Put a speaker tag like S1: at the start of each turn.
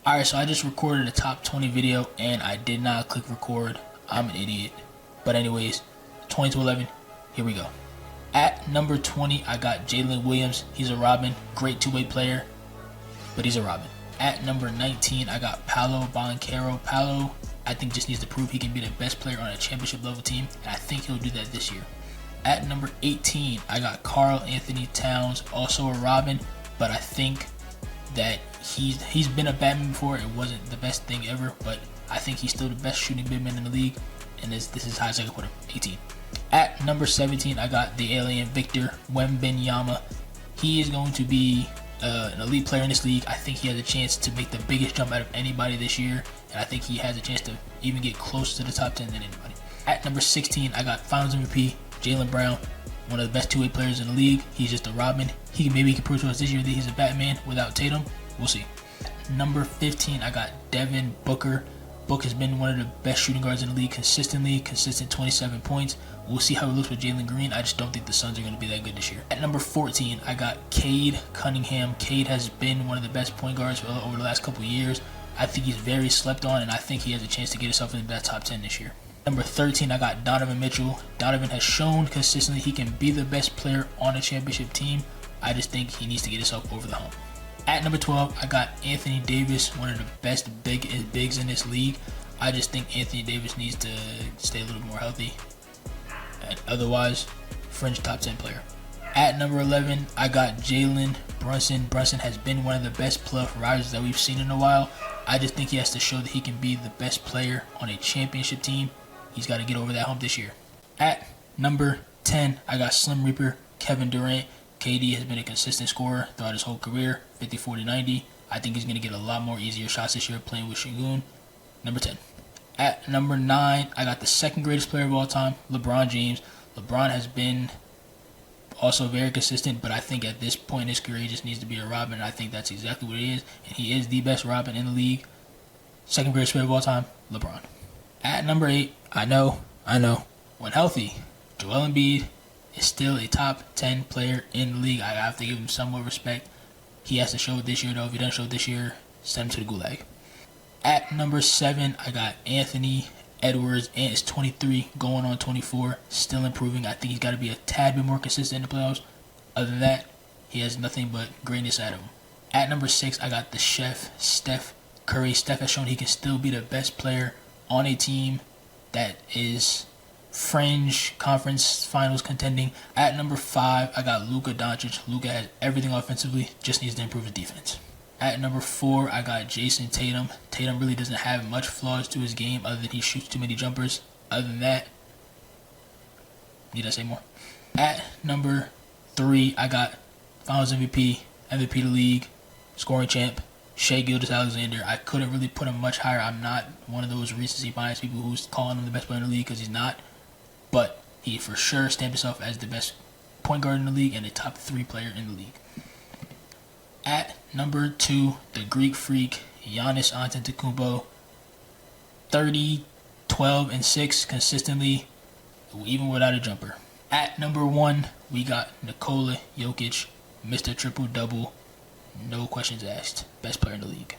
S1: Alright, so I just recorded a top 20 video and I did not click record. I'm an idiot. But anyways, 20 to 11, here we go. At number 20, I got Jalen Williams. He's a Robin, great two-way player, but he's a Robin. At number 19, I got Paolo Banchero. Paolo, I think, just needs to prove he can be the best player on a championship level team, and I think he'll do that this year. At number 18, I got Karl-Anthony Towns, also a Robin, but I think that he's been a Batman before. It wasn't the best thing ever, but I think he's still the best shooting big man in the league, and this is as high as I can put him, 18. At number 17, I got the alien Victor Wembanyama. He is going to be an elite player in this league. I think he has a chance to make the biggest jump out of anybody this year, and I think he has a chance to even get closer to the top 10 than anybody. At number 16, I got Finals MVP Jaylen Brown, one of the best two-way players in the league. He's just a Robin. Maybe he can prove to us this year that he's a Batman without Tatum. We'll see. Number 15, I got Devin Booker. Book has been one of the best shooting guards in the league consistent 27 points. We'll see how it looks with Jalen Green. I just don't think the Suns are going to be that good this year. At number 14, I got Cade Cunningham. Cade has been one of the best point guards over the last couple of years. I think he's very slept on, and I think he has a chance to get himself into that top 10 this year. Number 13, I got Donovan Mitchell. Donovan has shown consistently he can be the best player on a championship team. I just think he needs to get himself over the hump. At number 12, I got Anthony Davis, one of the best bigs in this league. I just think Anthony Davis needs to stay a little more healthy. And otherwise, fringe top 10 player. At number 11, I got Jalen Brunson. Brunson has been one of the best playoff risers that we've seen in a while. I just think he has to show that he can be the best player on a championship team. He's got to get over that hump this year. At number 10, I got Slim Reaper Kevin Durant. KD has been a consistent scorer throughout his whole career, 50, 40, 90. I think he's going to get a lot more easier shots this year playing with Şengün. Number 10. At number 9, I got the second greatest player of all time, LeBron James. LeBron has been also very consistent, but I think at this point in his career, he just needs to be a Robin. I think that's exactly what he is, and he is the best Robin in the league. Second greatest player of all time, LeBron. At number 8, I know, when healthy, Joel Embiid is still a top 10 player in the league. I have to give him some more respect. He has to show it this year, though. If he doesn't show it this year, send him to the gulag. At number 7, I got Anthony Edwards. Ant is 23, going on 24, still improving. I think he's got to be a tad bit more consistent in the playoffs. Other than that, he has nothing but greatness out of him. At number 6, I got the chef, Steph Curry. Steph has shown he can still be the best player on a team that is fringe conference finals contending. At number 5, I got Luka Doncic. Luka has everything offensively, just needs to improve his defense. At number 4, I got Jason Tatum. Tatum really doesn't have much flaws to his game other than he shoots too many jumpers. Other than that, need I say more? At number 3, I got Finals MVP, MVP of the league, scoring champ, Shai Gilgeous-Alexander. I couldn't really put him much higher. I'm not one of those recency bias people who's calling him the best player in the league because he's not. But he for sure stamped himself as the best point guard in the league and a top 3 player in the league. At number 2, the Greek freak, Giannis Antetokounmpo. 30, 12, and 6 consistently, even without a jumper. At number 1, we got Nikola Jokic, Mr. Triple-Double. No questions asked. Best player in the league.